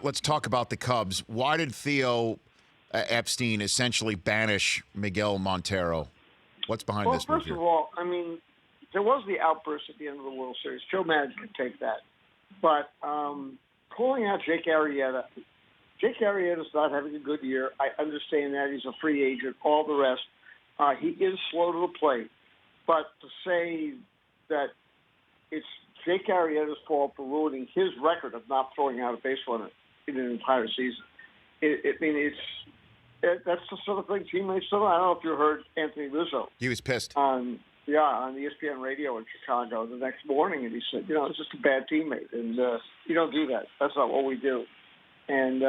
let's talk about the Cubs. Why did Theo Epstein essentially banish Miguel Montero? What's behind this move First of all, I mean, there was the outburst at the end of the World Series. Joe Maddon can take that. But calling out Jake Arrieta's not having a good year. I understand that. He's a free agent, all the rest. He is slow to the plate. But to say that it's Jake Arrieta's fault for ruining his record of not throwing out a base runner in an entire season, that's the sort of thing teammates do. I don't know if you heard Anthony Rizzo. He was pissed. On ESPN radio in Chicago the next morning, and he said, it's just a bad teammate, and you don't do that. That's not what we do. And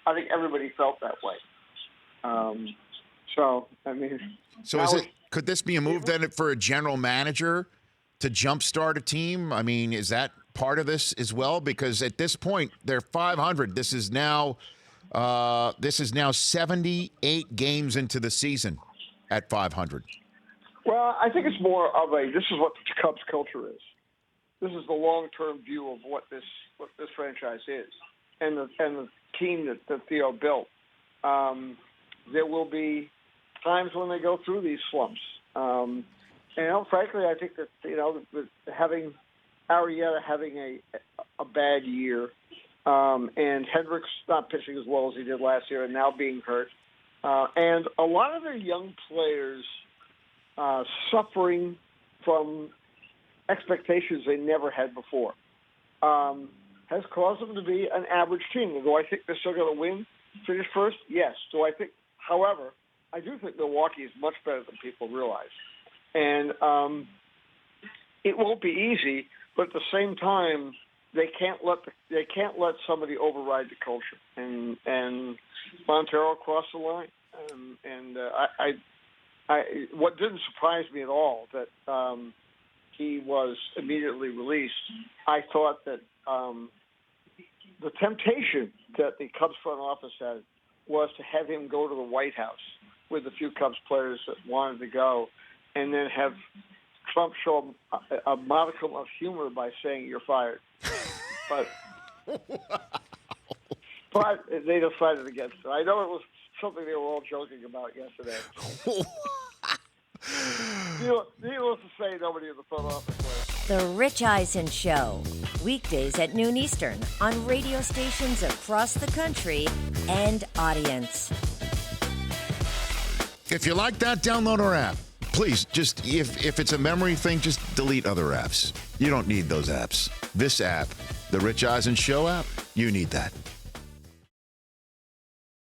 I think everybody felt that way. Could this be a move then for a general manager to jumpstart a team? I mean, is that part of this as well? Because at this point, they're 500. This is now 78 games into the season at 500. Well, I think it's more of this is what the Cubs culture is. This is the long-term view of what this franchise is, and the team that Theo built. There will be times when they go through these slumps. Frankly, I think that with having Arrieta having a bad year, and Hendricks not pitching as well as he did last year, and now being hurt, and a lot of their young players suffering from expectations they never had before, has caused them to be an average team. Do I think they're still going to win, finish first? Yes. However, I do think Milwaukee is much better than people realize. And it won't be easy, but at the same time, they can't let somebody override the culture. And Montero crossed the line. What didn't surprise me at all that he was immediately released. I thought that the temptation that the Cubs front office had was to have him go to the White House with a few Cubs players that wanted to go, and then have Trump show him a modicum of humor by saying you're fired. But they decided against it. I know it was something they were all joking about yesterday. Needless to say, nobody in the front office was. The Rich Eisen Show, weekdays at noon Eastern on radio stations across the country and audience. If you like that, download our app. Please, just if it's a memory thing, just delete other apps. You don't need those apps. This app, the Rich Eisen Show app, you need that.